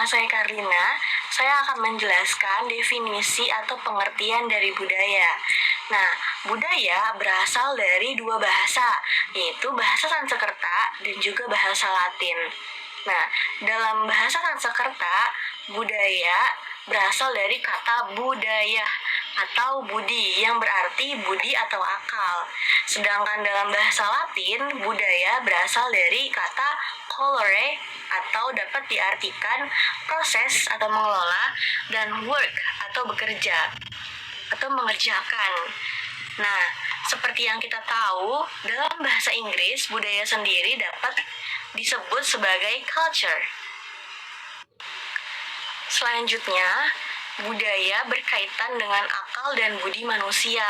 Nama saya Karlina. Saya akan menjelaskan definisi atau pengertian dari budaya. Nah, budaya berasal dari dua bahasa, yaitu bahasa Sanskerta dan juga bahasa Latin. Nah, dalam bahasa Sanskerta, budaya berasal dari kata budaya atau budi yang berarti budi atau akal. Sedangkan dalam bahasa Latin, budaya berasal dari kata colore atau dapat diartikan proses atau mengelola dan work atau bekerja atau mengerjakan. Nah, seperti yang kita tahu, dalam bahasa Inggris, budaya sendiri dapat disebut sebagai culture. Selanjutnya, budaya berkaitan dengan akal dan budi manusia.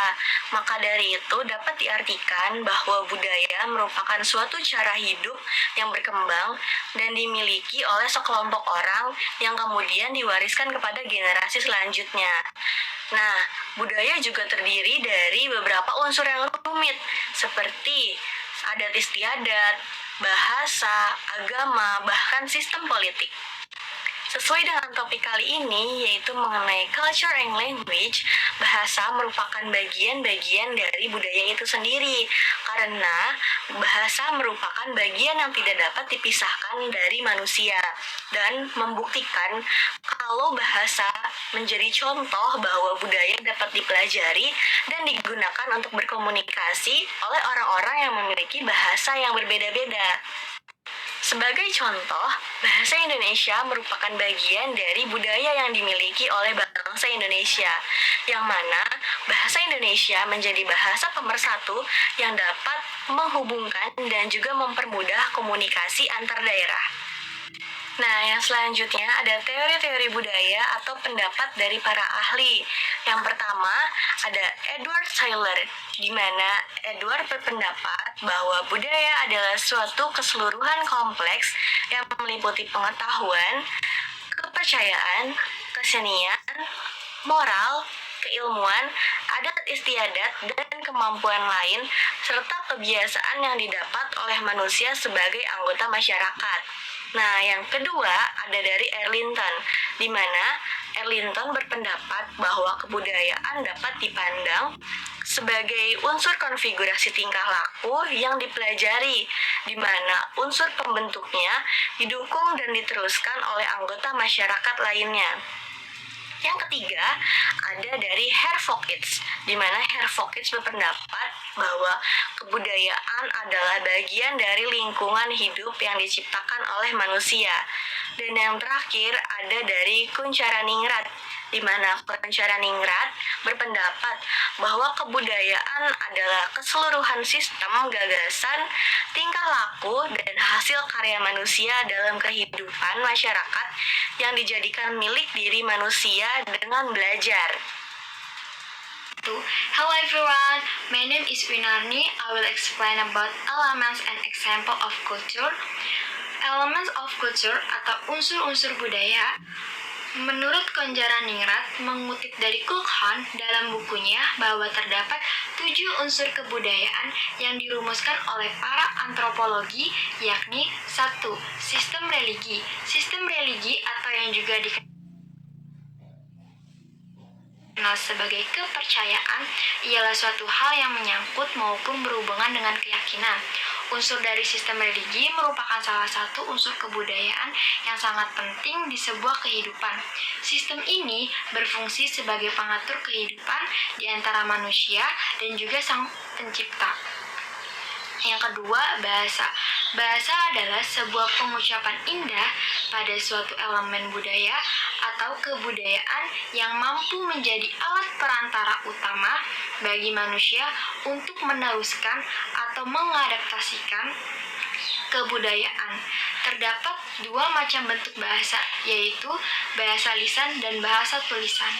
Maka dari itu dapat diartikan bahwa budaya merupakan suatu cara hidup yang berkembang dan dimiliki oleh sekelompok orang yang kemudian diwariskan kepada generasi selanjutnya. Nah, budaya juga terdiri dari beberapa unsur yang rumit seperti adat istiadat, bahasa, agama, bahkan sistem politik. Sesuai dengan topik kali ini, yaitu mengenai culture and language, bahasa merupakan bagian-bagian dari budaya itu sendiri. Karena bahasa merupakan bagian yang tidak dapat dipisahkan dari manusia. Dan membuktikan kalau bahasa menjadi contoh bahwa budaya dapat dipelajari dan digunakan untuk berkomunikasi oleh orang-orang yang memiliki bahasa yang berbeda-beda. Sebagai contoh, bahasa Indonesia merupakan bagian dari budaya yang dimiliki oleh bangsa Indonesia, yang mana bahasa Indonesia menjadi bahasa pemersatu yang dapat menghubungkan dan juga mempermudah komunikasi antar daerah. Nah, yang selanjutnya ada teori-teori budaya atau pendapat dari para ahli. Yang pertama, ada Edward Tyler, di mana Edward berpendapat bahwa budaya adalah suatu keseluruhan kompleks yang meliputi pengetahuan, kepercayaan, kesenian, moral, keilmuan, adat istiadat, dan kemampuan lain, serta kebiasaan yang didapat oleh manusia sebagai anggota masyarakat. Nah, yang kedua ada dari Erlinton, di mana Erlinton berpendapat bahwa kebudayaan dapat dipandang sebagai unsur konfigurasi tingkah laku yang dipelajari, di mana unsur pembentuknya didukung dan diteruskan oleh anggota masyarakat lainnya. Yang ketiga, ada dari Herr Vogels, di mana Herr Vogels berpendapat bahwa kebudayaan adalah bagian dari lingkungan hidup yang diciptakan oleh manusia. Dan yang terakhir ada dari Kuncharaningrat, di mana Kuncharaningrat berpendapat bahwa kebudayaan adalah keseluruhan sistem gagasan, tingkah laku, dan hasil karya manusia dalam kehidupan masyarakat yang dijadikan milik diri manusia dengan belajar. Hello everyone, my name is Winarni. I will explain about elements and example of culture. Elements of culture atau unsur-unsur budaya. Menurut Kuncharaningrat mengutip dari Kulkhan dalam bukunya bahwa terdapat 7 unsur kebudayaan yang dirumuskan oleh para antropologi, yakni 1. Sistem religi. Sistem religi atau yang juga dikenal sebagai kepercayaan ialah suatu hal yang menyangkut maupun berhubungan dengan keyakinan. Unsur dari sistem religi merupakan salah satu unsur kebudayaan yang sangat penting di sebuah kehidupan. Sistem ini berfungsi sebagai pengatur kehidupan di antara manusia dan juga sang pencipta. Yang kedua, bahasa. Bahasa adalah sebuah pengucapan indah pada suatu elemen budaya atau kebudayaan yang mampu menjadi alat perantara utama bagi manusia untuk meneruskan atau mengadaptasikan kebudayaan. Terdapat 2 macam bentuk bahasa, yaitu bahasa lisan dan bahasa tulisan.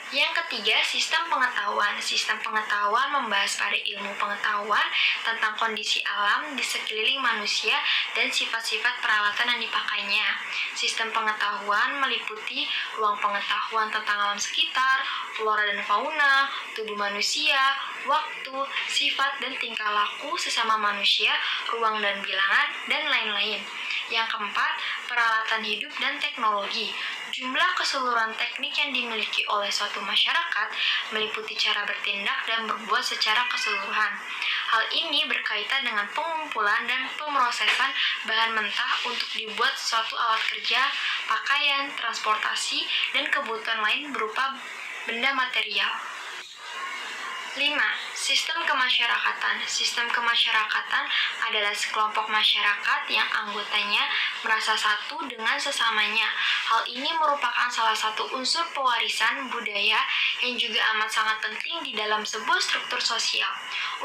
Yang ketiga, sistem pengetahuan. Sistem pengetahuan membahas pada ilmu pengetahuan tentang kondisi alam di sekeliling manusia dan sifat-sifat peralatan yang dipakainya. Sistem pengetahuan meliputi ruang pengetahuan tentang alam sekitar, flora dan fauna, tubuh manusia, waktu, sifat dan tingkah laku sesama manusia, ruang dan bilangan, dan lain-lain. Yang keempat, peralatan hidup dan teknologi. Jumlah keseluruhan teknik yang dimiliki oleh suatu masyarakat meliputi cara bertindak dan berbuat secara keseluruhan. Hal ini berkaitan dengan pengumpulan dan pemrosesan bahan mentah untuk dibuat suatu alat kerja, pakaian, transportasi, dan kebutuhan lain berupa benda material. 5. Sistem kemasyarakatan. Sistem kemasyarakatan adalah sekelompok masyarakat yang anggotanya merasa satu dengan sesamanya. Hal ini merupakan salah satu unsur pewarisan budaya yang juga amat sangat penting di dalam sebuah struktur sosial.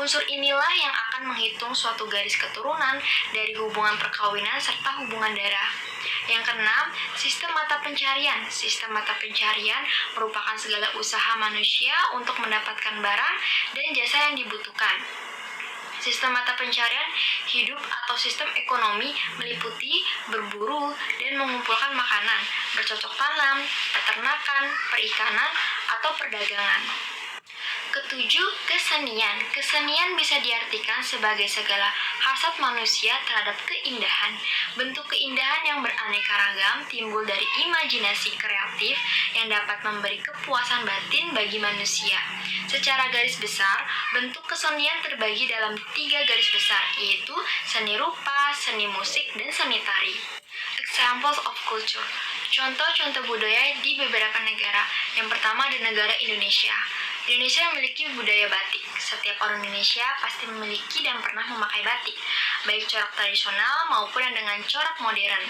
Unsur inilah yang akan menghitung suatu garis keturunan dari hubungan perkawinan serta hubungan darah. Yang keenam, sistem mata pencarian. Sistem mata pencarian merupakan segala usaha manusia untuk mendapatkan barang dan jasa yang dibutuhkan. Sistem mata pencarian hidup atau sistem ekonomi meliputi berburu dan mengumpulkan makanan, bercocok tanam, peternakan, perikanan, atau perdagangan. Ketujuh, kesenian. Kesenian bisa diartikan sebagai segala hasrat manusia terhadap keindahan. Bentuk keindahan yang beraneka ragam timbul dari imajinasi kreatif yang dapat memberi kepuasan batin bagi manusia. Secara garis besar, bentuk kesenian terbagi dalam 3 garis besar, yaitu seni rupa, seni musik, dan seni tari. Examples of culture. Contoh-contoh budaya di beberapa negara. Yang pertama di negara Indonesia. Indonesia memiliki budaya batik. Setiap orang Indonesia pasti memiliki dan pernah memakai batik, baik corak tradisional maupun yang dengan corak modern.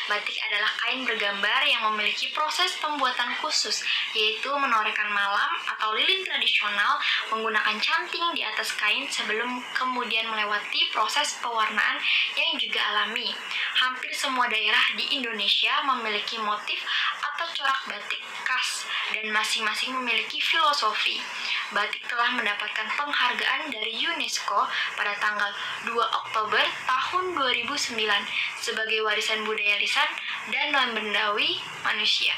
Batik adalah kain bergambar yang memiliki proses pembuatan khusus, yaitu menorehkan malam atau lilin tradisional menggunakan canting di atas kain sebelum kemudian melewati proses pewarnaan yang juga alami. Hampir semua daerah di Indonesia memiliki motif atau corak batik khas dan masing-masing memiliki filosofi. Batik telah mendapatkan penghargaan dari UNESCO pada tanggal 2 Oktober tahun 2009 sebagai warisan budaya lisan dan non-bendawi manusia.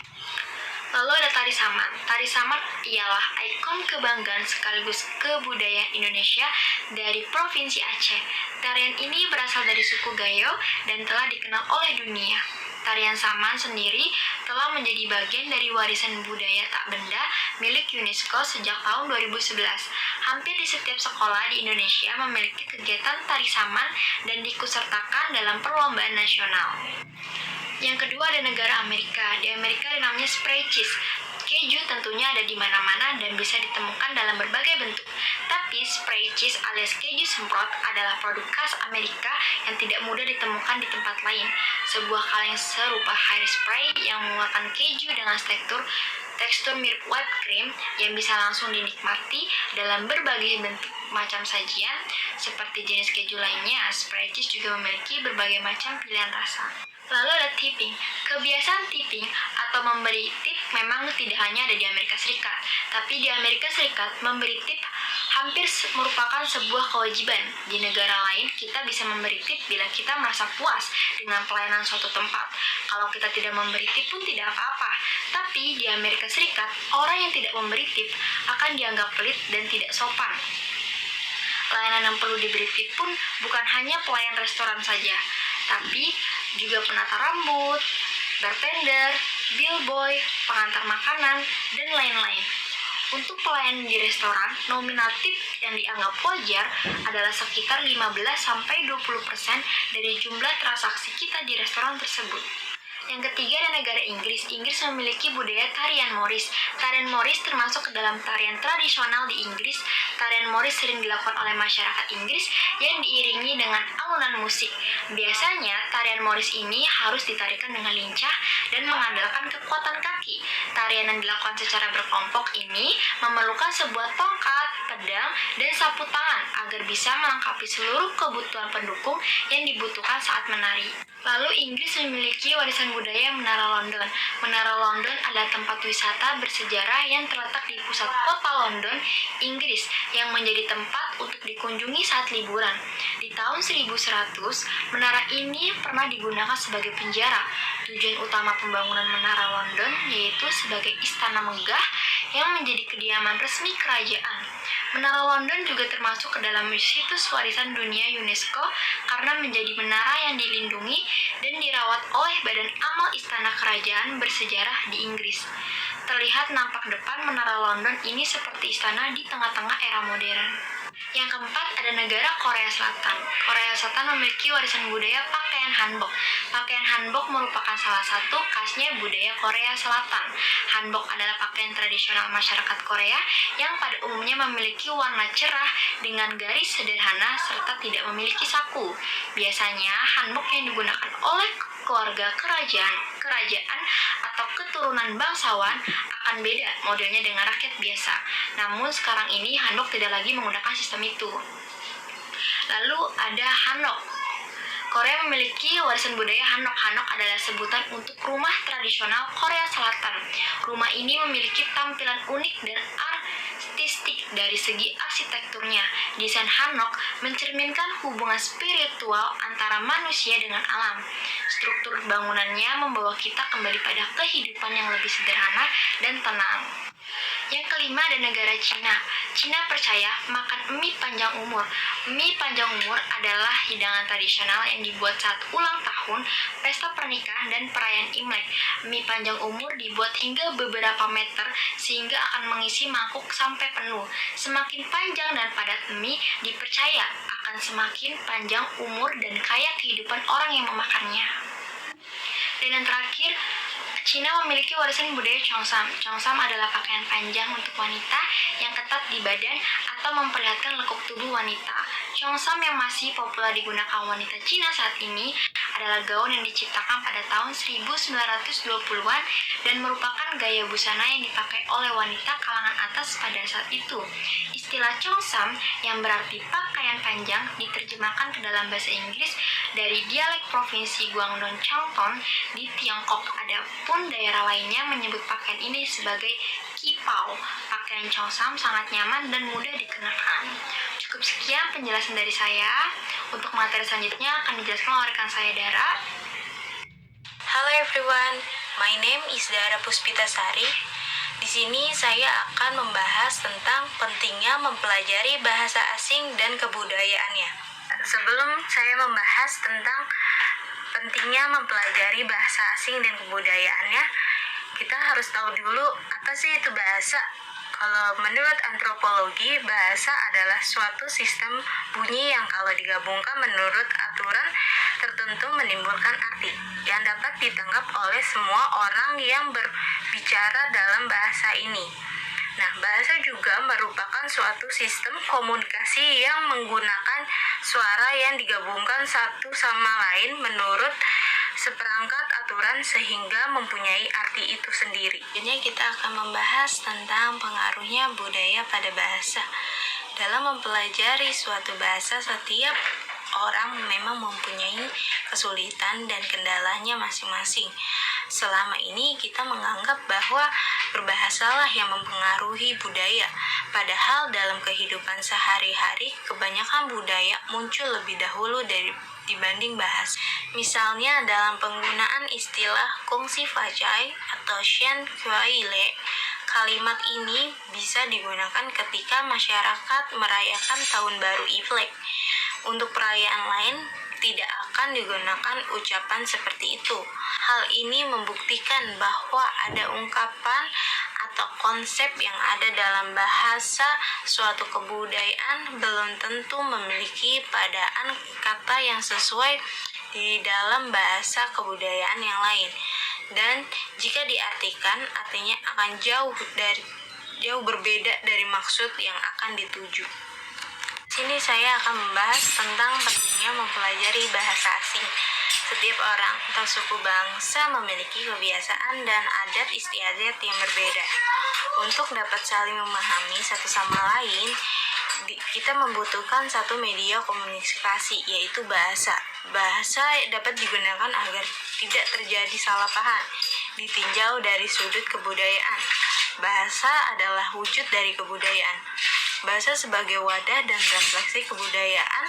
Lalu ada tari saman. Tari saman ialah ikon kebanggaan sekaligus kebudayaan Indonesia dari Provinsi Aceh. Tarian ini berasal dari suku Gayo dan telah dikenal oleh dunia. Tarian saman sendiri telah menjadi bagian dari warisan budaya tak benda milik UNESCO sejak tahun 2011. Hampir di setiap sekolah di Indonesia memiliki kegiatan tari saman dan diikutsertakan dalam perlombaan nasional. Yang kedua ada negara Amerika. Di Amerika ada namanya spray cheese. Keju tentunya ada di mana-mana dan bisa ditemukan dalam berbagai bentuk. Tapi spray cheese alias keju semprot adalah produk khas Amerika yang tidak mudah ditemukan di tempat lain. Sebuah kaleng serupa hairspray yang mengeluarkan keju dengan tekstur mirip whipped cream yang bisa langsung dinikmati dalam berbagai bentuk macam sajian. Seperti jenis keju lainnya, spray cheese juga memiliki berbagai macam pilihan rasa. Lalu ada tipping. Kebiasaan tipping atau memberi tip memang tidak hanya ada di Amerika Serikat, tapi di Amerika Serikat memberi tip hampir merupakan sebuah kewajiban. Di negara lain, kita bisa memberi tip bila kita merasa puas dengan pelayanan suatu tempat. Kalau kita tidak memberi tip pun tidak apa-apa. Tapi di Amerika Serikat, orang yang tidak memberi tip akan dianggap pelit dan tidak sopan. Pelayanan yang perlu diberi tip pun bukan hanya pelayan restoran saja, tapi juga penata rambut, bartender, bellboy, pengantar makanan, dan lain-lain. Untuk pelayanan di restoran, nominal tip yang dianggap wajar adalah sekitar 15-20% dari jumlah transaksi kita di restoran tersebut. Yang ketiga ada negara Inggris. Inggris memiliki budaya tarian Morris. Tarian Morris termasuk ke dalam tarian tradisional di Inggris. Tarian Morris sering dilakukan oleh masyarakat Inggris yang diiringi dengan alunan musik. Biasanya tarian Morris ini harus ditarikan dengan lincah dan mengandalkan kekuatan kaki. Tarian yang dilakukan secara berkelompok ini memerlukan sebuah tongkat, pedang, dan sapu tangan agar bisa melengkapi seluruh kebutuhan pendukung yang dibutuhkan saat menari. Lalu Inggris memiliki warisan budaya Menara London. Menara London adalah tempat wisata bersejarah yang terletak di pusat kota London, Inggris, yang menjadi tempat untuk dikunjungi saat liburan. Di tahun 1100, menara ini pernah digunakan sebagai penjara. Tujuan utama pembangunan Menara London yaitu sebagai istana megah yang menjadi kediaman resmi kerajaan. Menara London juga termasuk ke dalam situs warisan dunia UNESCO karena menjadi menara yang dilindungi dan dirawat oleh Badan Amal Istana Kerajaan bersejarah di Inggris. Terlihat nampak depan Menara London ini seperti istana di tengah-tengah era modern. Yang keempat ada negara Korea Selatan. Korea Selatan memiliki warisan budaya pakaian hanbok. Pakaian hanbok merupakan salah satu khasnya budaya Korea Selatan. Hanbok adalah pakaian tradisional masyarakat Korea yang pada umumnya memiliki warna cerah dengan garis sederhana serta tidak memiliki saku. Biasanya hanbok yang digunakan oleh keluarga kerajaan atau keturunan bangsawan akan beda modelnya dengan rakyat biasa. Namun sekarang ini hanbok tidak lagi menggunakan sistem itu. Lalu ada hanok. Korea memiliki warisan budaya hanok. Hanok adalah sebutan untuk rumah tradisional Korea Selatan. Rumah ini memiliki tampilan unik dan artistik dari segi arsitekturnya. Desain hanok mencerminkan hubungan spiritual antara manusia dengan alam. Struktur bangunannya membawa kita kembali pada kehidupan yang lebih sederhana dan tenang. Yang kelima ada negara Cina. Cina percaya makan mie panjang umur. Mie panjang umur adalah hidangan tradisional yang dibuat saat ulang tahun, pesta pernikahan, dan perayaan Imlek. Mie panjang umur dibuat hingga beberapa meter sehingga akan mengisi mangkuk sampai penuh. Semakin panjang dan padat mie dipercaya akan semakin panjang umur dan kaya kehidupan orang yang memakannya. Dan yang terakhir, Cina memiliki warisan budaya Cheongsam. Cheongsam adalah pakaian panjang untuk wanita yang ketat di badan atau memperlihatkan lekuk tubuh wanita. Cheongsam yang masih populer digunakan wanita Cina saat ini adalah gaun yang diciptakan pada tahun 1920-an dan merupakan gaya busana yang dipakai oleh wanita kalangan atas pada saat itu. Istilah Cheongsam yang berarti pakaian panjang diterjemahkan ke dalam bahasa Inggris dari dialek provinsi Guangdong Changton di Tiongkok. Adapun daerah lainnya menyebut pakaian ini sebagai kipao. Pakaian Cheongsam sangat nyaman dan mudah dikenakan. Cukup sekian penjelasan dari saya. Untuk materi selanjutnya akan dijelaskan oleh rekan saya Dara. Halo everyone, my name is Dara Puspitasari. Di sini saya akan membahas tentang pentingnya mempelajari bahasa asing dan kebudayaannya. Sebelum saya membahas tentang pentingnya mempelajari bahasa asing dan kebudayaannya, kita harus tahu dulu apa sih itu bahasa. Kalau menurut antropologi, bahasa adalah suatu sistem bunyi yang kalau digabungkan menurut aturan tertentu menimbulkan arti yang dapat ditangkap oleh semua orang yang berbicara dalam bahasa ini. Nah, bahasa juga merupakan suatu sistem komunikasi yang menggunakan suara yang digabungkan satu sama lain menurut seperangkat aturan sehingga mempunyai arti itu sendiri. Jadi kita akan membahas tentang pengaruhnya budaya pada bahasa. Dalam mempelajari suatu bahasa, setiap orang memang mempunyai kesulitan dan kendalanya masing-masing. Selama ini kita menganggap bahwa berbahasalah yang mempengaruhi budaya. Padahal dalam kehidupan sehari-hari, kebanyakan budaya muncul lebih dahulu dibanding bahasa. Misalnya dalam penggunaan istilah Gongxi Fazhai atau Shen Kuai-le, kalimat ini bisa digunakan ketika masyarakat merayakan Tahun Baru Imlek. Untuk perayaan lain, tidak akan digunakan ucapan seperti itu. Hal ini membuktikan bahwa ada ungkapan atau konsep yang ada dalam bahasa suatu kebudayaan belum tentu memiliki padaan kata yang sesuai di dalam bahasa kebudayaan yang lain. Dan jika diartikan, artinya akan jauh berbeda dari maksud yang akan dituju. Sini saya akan membahas tentang pentingnya mempelajari bahasa asing. Setiap orang atau suku bangsa memiliki kebiasaan dan adat istiadat yang berbeda. Untuk dapat saling memahami satu sama lain, kita membutuhkan satu media komunikasi, yaitu bahasa. Bahasa dapat digunakan agar tidak terjadi salah paham, ditinjau dari sudut kebudayaan. Bahasa adalah wujud dari kebudayaan. Bahasa sebagai wadah dan refleksi kebudayaan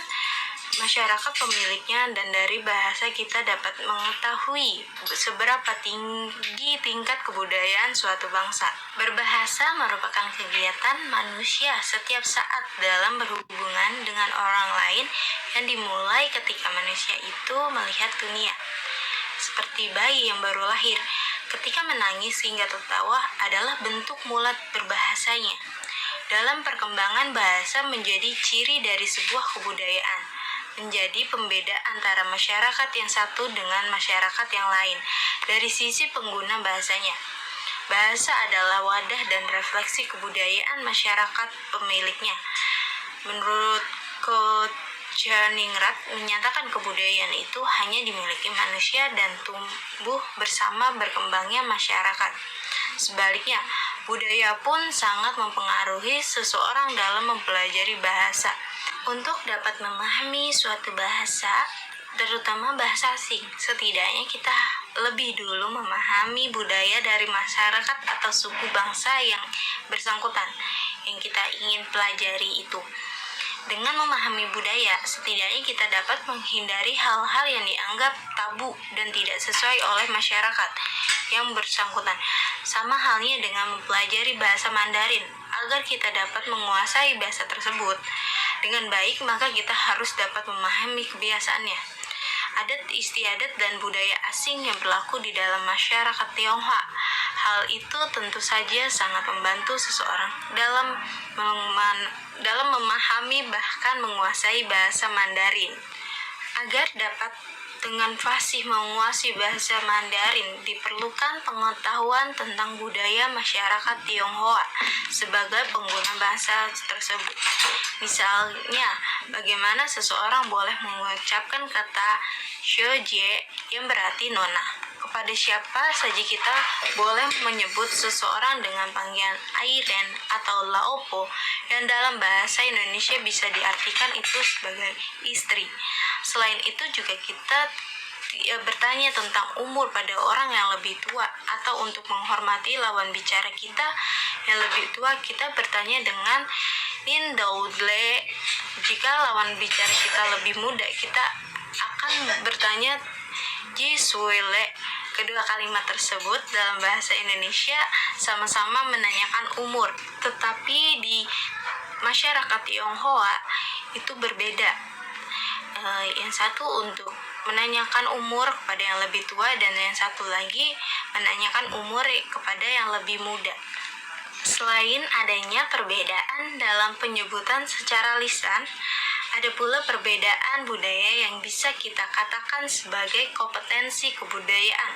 masyarakat pemiliknya, dan dari bahasa kita dapat mengetahui seberapa tinggi tingkat kebudayaan suatu bangsa. Berbahasa merupakan kegiatan manusia setiap saat dalam berhubungan dengan orang lain yang dimulai ketika manusia itu melihat dunia. Seperti bayi yang baru lahir, ketika menangis hingga tertawa adalah bentuk mulut berbahasanya. Dalam perkembangan bahasa menjadi ciri dari sebuah kebudayaan, menjadi pembeda antara masyarakat yang satu dengan masyarakat yang lain dari sisi pengguna bahasanya. Bahasa adalah wadah dan refleksi kebudayaan masyarakat pemiliknya. Menurut Kojaningrat menyatakan kebudayaan itu hanya dimiliki manusia dan tumbuh bersama berkembangnya masyarakat. Sebaliknya, budaya pun sangat mempengaruhi seseorang dalam mempelajari bahasa. Untuk dapat memahami suatu bahasa, terutama bahasa asing, setidaknya kita lebih dulu memahami budaya dari masyarakat atau suku bangsa yang bersangkutan yang kita ingin pelajari itu. Dengan memahami budaya, setidaknya kita dapat menghindari hal-hal yang dianggap tabu dan tidak sesuai oleh masyarakat yang bersangkutan. Sama halnya dengan mempelajari bahasa Mandarin, agar kita dapat menguasai bahasa tersebut dengan baik, maka kita harus dapat memahami kebiasaannya, adat istiadat dan budaya asing yang berlaku di dalam masyarakat Tionghoa. Hal itu tentu saja sangat membantu seseorang dalam memahami bahkan menguasai bahasa Mandarin. Agar dapat dengan fasih menguasai bahasa Mandarin, diperlukan pengetahuan tentang budaya masyarakat Tionghoa sebagai pengguna bahasa tersebut. Misalnya, bagaimana seseorang boleh mengucapkan kata Shoje yang berarti nona. Kepada siapa saja kita boleh menyebut seseorang dengan panggilan Airen atau Laopo yang dalam bahasa Indonesia bisa diartikan itu sebagai istri. Selain itu juga kita bertanya tentang umur pada orang yang lebih tua, atau untuk menghormati lawan bicara kita yang lebih tua, kita bertanya dengan Nindaudle. Jika lawan bicara kita lebih muda, kita akan bertanya Jisuile. Kedua kalimat tersebut dalam bahasa Indonesia sama-sama menanyakan umur, tetapi di masyarakat Tionghoa itu berbeda. Yang satu untuk menanyakan umur kepada yang lebih tua, dan yang satu lagi menanyakan umur kepada yang lebih muda. Selain adanya perbedaan dalam penyebutan secara lisan, ada pula perbedaan budaya yang bisa kita katakan sebagai kompetensi kebudayaan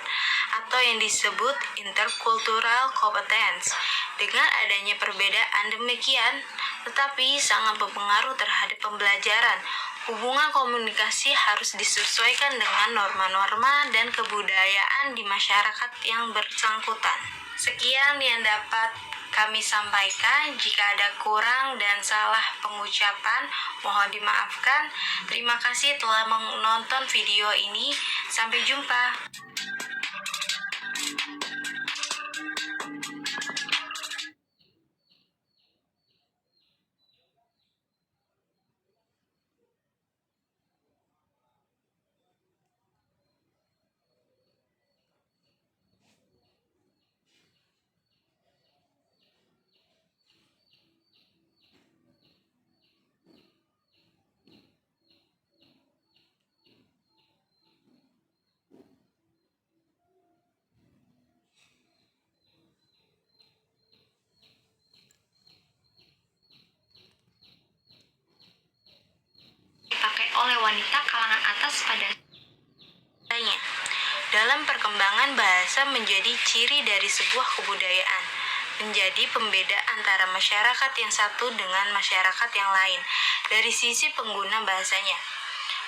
atau yang disebut intercultural competence. Dengan adanya perbedaan demikian, tetapi sangat berpengaruh terhadap pembelajaran. Hubungan komunikasi harus disesuaikan dengan norma-norma dan kebudayaan di masyarakat yang bersangkutan. Sekian yang dapat kami sampaikan. Jika ada kurang dan salah pengucapan, mohon dimaafkan. Terima kasih telah menonton video ini. Sampai jumpa. Dipakai oleh wanita kalangan atas pada dalam perkembangan bahasa menjadi ciri dari sebuah kebudayaan, menjadi pembeda antara masyarakat yang satu dengan masyarakat yang lain dari sisi pengguna bahasanya.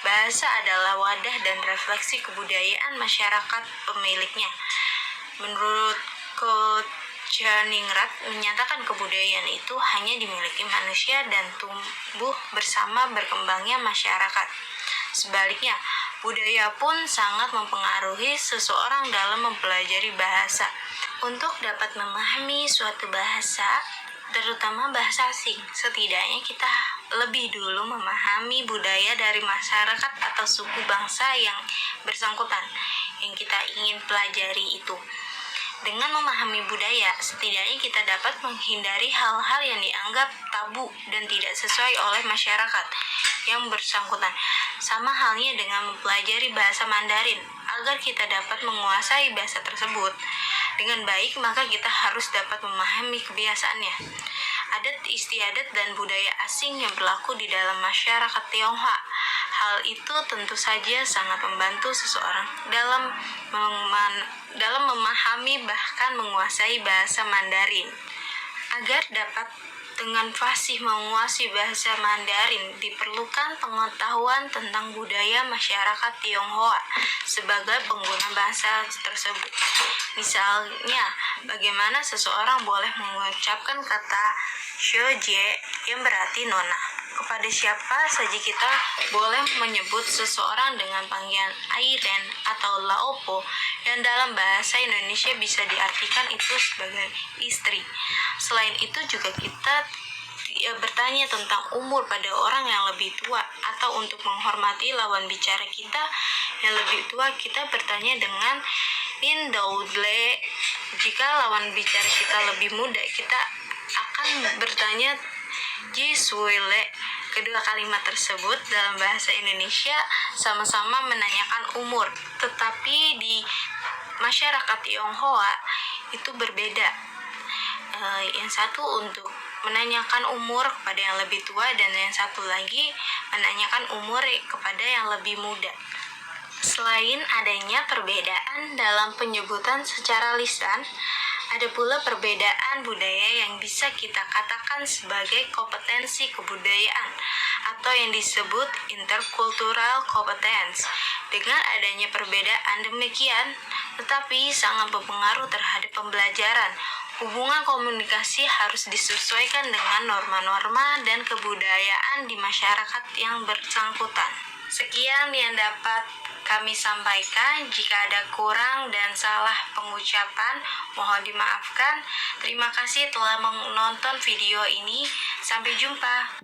Bahasa adalah wadah dan refleksi kebudayaan masyarakat pemiliknya. Menurut Kojaningrat menyatakan kebudayaan itu hanya dimiliki manusia dan tumbuh bersama berkembangnya masyarakat. Sebaliknya, budaya pun sangat mempengaruhi seseorang dalam mempelajari bahasa. Untuk dapat memahami suatu bahasa, terutama bahasa asing, setidaknya kita lebih dulu memahami budaya dari masyarakat atau suku bangsa yang bersangkutan yang kita ingin pelajari itu. Dengan memahami budaya, setidaknya kita dapat menghindari hal-hal yang dianggap tabu dan tidak sesuai oleh masyarakat yang bersangkutan. Sama halnya dengan mempelajari bahasa Mandarin, agar kita dapat menguasai bahasa tersebut dengan baik, maka kita harus dapat memahami kebiasaannya, adat istiadat dan budaya asing yang berlaku di dalam masyarakat Tionghoa. Hal itu tentu saja sangat membantu seseorang dalam memahami bahkan menguasai bahasa Mandarin. Agar dapat dengan fasih menguasai bahasa Mandarin, diperlukan pengetahuan tentang budaya masyarakat Tionghoa sebagai pengguna bahasa tersebut. Misalnya, bagaimana seseorang boleh mengucapkan kata Shoje yang berarti nona. Kepada siapa saja kita boleh menyebut seseorang dengan panggilan Airen atau Laopo yang dalam bahasa Indonesia bisa diartikan itu sebagai istri. Selain itu juga kita bertanya tentang umur pada orang yang lebih tua, atau untuk menghormati lawan bicara kita yang lebih tua, kita bertanya dengan Indaudle. Jika lawan bicara kita lebih muda, kita akan bertanya Jisuile. Kedua kalimat tersebut dalam bahasa Indonesia sama-sama menanyakan umur, tetapi di masyarakat Tionghoa itu berbeda. Yang satu untuk menanyakan umur kepada yang lebih tua, dan yang satu lagi menanyakan umur kepada yang lebih muda. Selain adanya perbedaan dalam penyebutan secara lisan, ada pula perbedaan budaya yang bisa kita katakan sebagai kompetensi kebudayaan atau yang disebut intercultural competence. Dengan adanya perbedaan demikian, tetapi sangat berpengaruh terhadap pembelajaran. Hubungan komunikasi harus disesuaikan dengan norma-norma dan kebudayaan di masyarakat yang bersangkutan. Sekian yang dapat kami sampaikan. Jika ada kurang dan salah pengucapan, mohon dimaafkan. Terima kasih telah menonton video ini. Sampai jumpa.